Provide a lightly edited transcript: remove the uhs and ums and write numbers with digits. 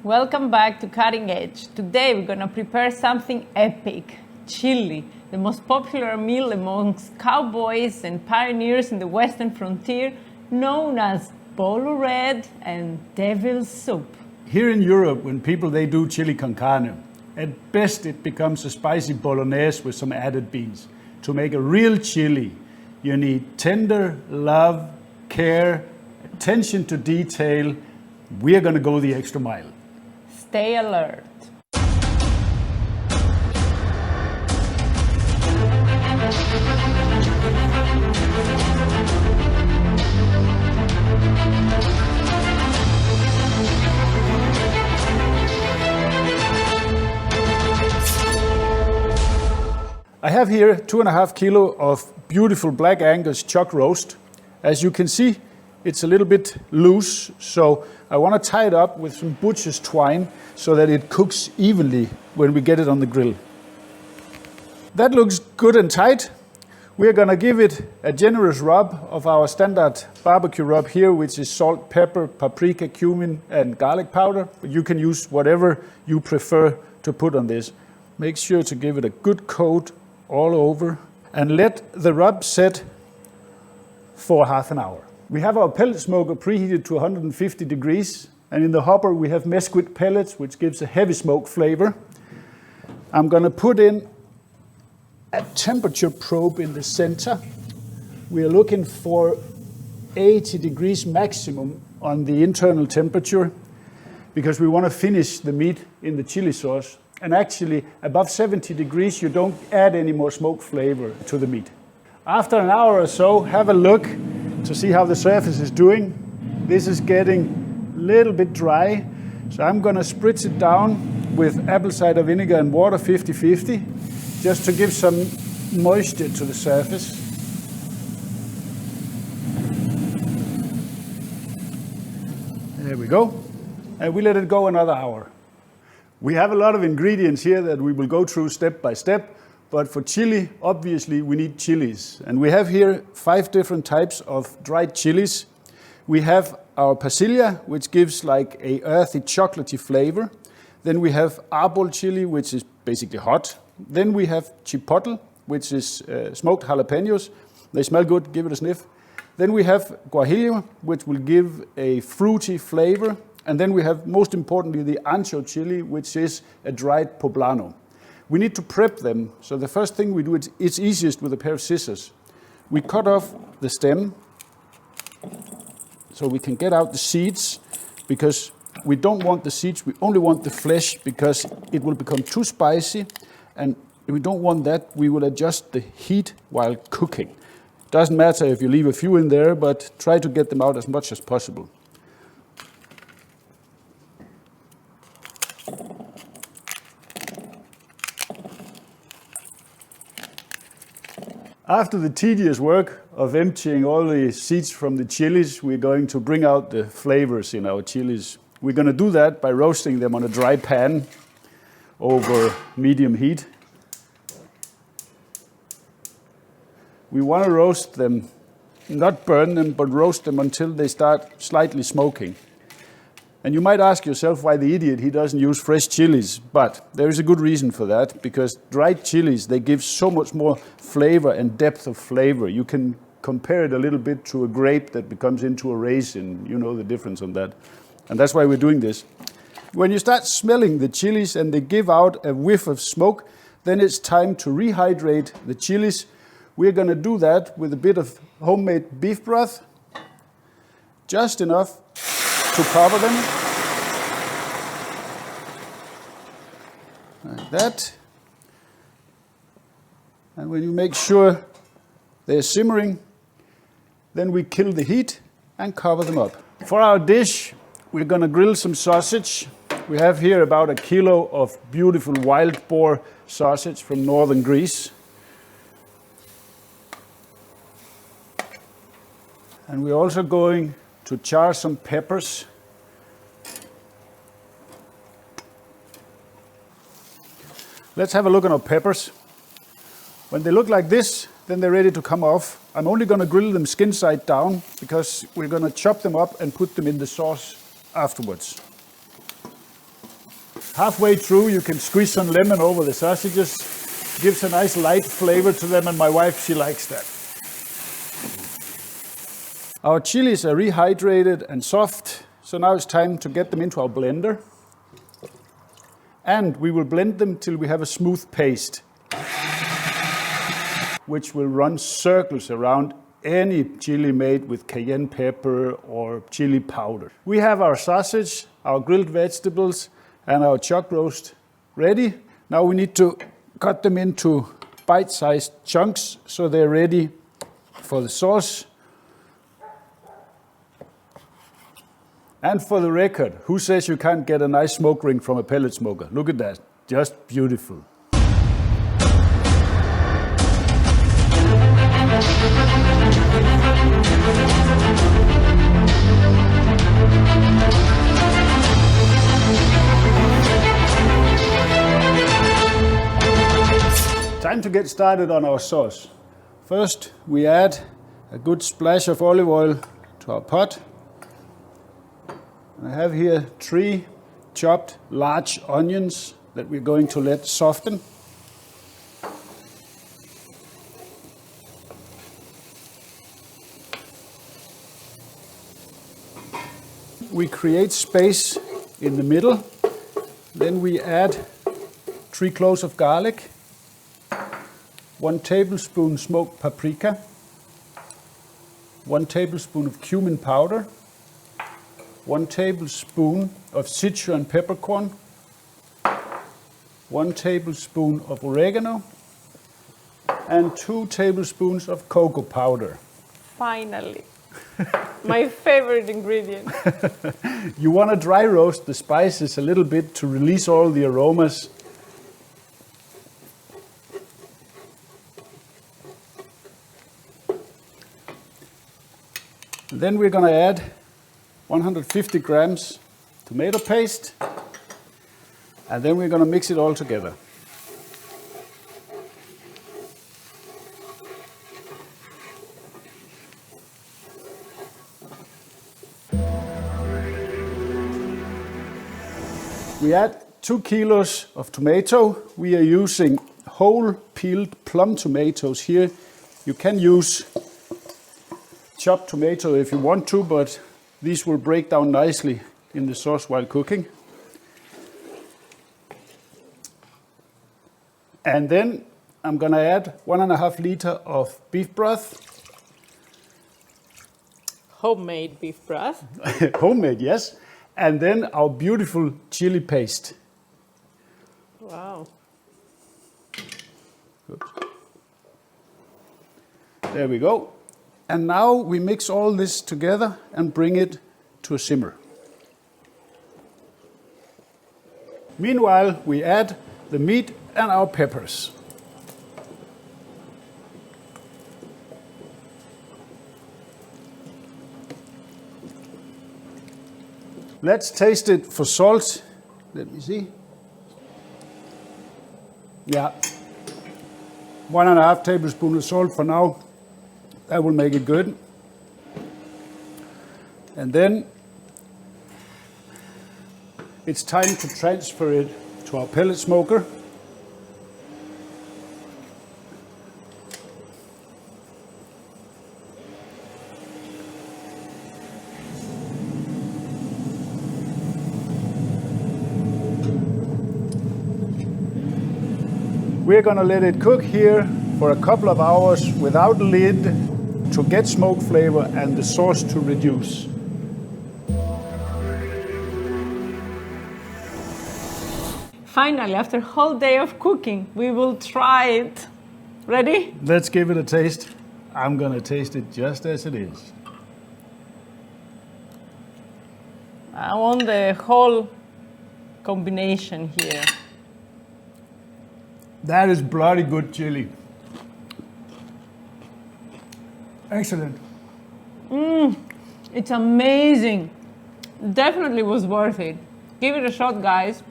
Welcome back to Cutting Edge. Today we're going to prepare something epic, chili, the most popular meal amongst cowboys and pioneers in the western frontier, known as bolo red and devil's soup. Here in Europe, when people they do chiliconcarne, at best it becomes a spicy bolognese with some added beans. To make a real chili, you need tender love, care, attention to detail. We're going to go the extra mile. Stay alert. I have here 2.5 kilos of beautiful Black Angus chuck roast. As you can see, it's a little bit loose, so I want to tie it up with some butcher's twine so that it cooks evenly when we get it on the grill. That looks good and tight. We're going to give it a generous rub of our standard barbecue rub here, which is salt, pepper, paprika, cumin, and garlic powder. But you can use whatever you prefer to put on this. Make sure to give it a good coat all over and let the rub set for half an hour. We have our pellet smoker preheated to 150 degrees, and in the hopper we have mesquite pellets, which gives a heavy smoke flavor. I'm going to put in a temperature probe in the center. We are looking for 80 degrees maximum on the internal temperature because we want to finish the meat in the chili sauce. And actually, above 70 degrees, you don't add any more smoke flavor to the meat. After an hour or so, have a look to see how the surface is doing. This is getting a little bit dry, so I'm going to spritz it down with apple cider vinegar and water 50-50, just to give some moisture to the surface. There we go. And we let it go another hour. We have a lot of ingredients here that we will go through step by step, but for chili, obviously, we need chilies. And we have here 5 different types of dried chilies. We have our pasilla, which gives like a earthy, chocolatey flavor. Then we have arbol chili, which is basically hot. Then we have chipotle, which is smoked jalapenos. They smell good, give it a sniff. Then we have guajillo, which will give a fruity flavor. And then we have, most importantly, the ancho chili, which is a dried poblano. We need to prep them. So the first thing we do, it's easiest with a pair of scissors. We cut off the stem so we can get out the seeds, because we don't want the seeds, we only want the flesh, because it will become too spicy. And if we don't want that, we will adjust the heat while cooking. Doesn't matter if you leave a few in there, but try to get them out as much as possible. After the tedious work of emptying all the seeds from the chilies, we're going to bring out the flavors in our chilies. We're going to do that by roasting them on a dry pan over medium heat. We want to roast them, not burn them, but roast them until they start slightly smoking. And you might ask yourself why the idiot, he doesn't use fresh chilies, but there is a good reason for that, because dried chilies, they give so much more flavor and depth of flavor. You can compare it a little bit to a grape that becomes into a raisin. You know the difference on that. And that's why we're doing this. When you start smelling the chilies and they give out a whiff of smoke, then it's time to rehydrate the chilies. We're going to do that with a bit of homemade beef broth, just enough to cover them, like that. And when you make sure they're simmering, then we kill the heat and cover them up. For our dish, we're going to grill some sausage. We have here about 1 kilo of beautiful wild boar sausage from northern Greece. And we're also going to char some peppers. Let's have a look at our peppers. When they look like this, then they're ready to come off. I'm only going to grill them skin side down because we're going to chop them up and put them in the sauce afterwards. Halfway through, you can squeeze some lemon over the sausages. Gives a nice light flavor to them, and my wife, she likes that. Our chilies are rehydrated and soft, so now it's time to get them into our blender. And we will blend them till we have a smooth paste, which will run circles around any chili made with cayenne pepper or chili powder. We have our sausage, our grilled vegetables, and our chuck roast ready. Now we need to cut them into bite-sized chunks so they're ready for the sauce. And for the record, who says you can't get a nice smoke ring from a pellet smoker? Look at that, just beautiful. Time to get started on our sauce. First, we add a good splash of olive oil to our pot. I have here 3 chopped large onions that we're going to let soften. We create space in the middle. Then we add 3 cloves of garlic, 1 tablespoon smoked paprika, 1 tablespoon of cumin powder, 1 tablespoon of Sichuan peppercorn, 1 tablespoon of oregano, and 2 tablespoons of cocoa powder. Finally, my favorite ingredient. You want to dry roast the spices a little bit to release all the aromas. Then we're going to add 150 grams tomato paste, and then we're going to mix it all together. We add 2 kilos of tomato. We are using whole peeled plum tomatoes here. You can use chopped tomato if you want to, but these will break down nicely in the sauce while cooking. And then I'm going to add 1.5 liters of beef broth. Homemade beef broth. Homemade, yes. And then our beautiful chili paste. Wow. Oops. There we go. And now we mix all this together and bring it to a simmer. Meanwhile, we add the meat and our peppers. Let's taste it for salt. Let me see. Yeah. 1.5 tablespoons of salt for now. That will make it good. And then it's time to transfer it to our pellet smoker. We're going to let it cook here for a couple of hours without lid to get smoke flavor and the sauce to reduce. Finally, after a whole day of cooking, we will try it. Ready? Let's give it a taste. I'm going to taste it just as it is. I want the whole combination here. That is bloody good chili. Excellent. It's amazing. Definitely was worth it. Give it a shot, guys.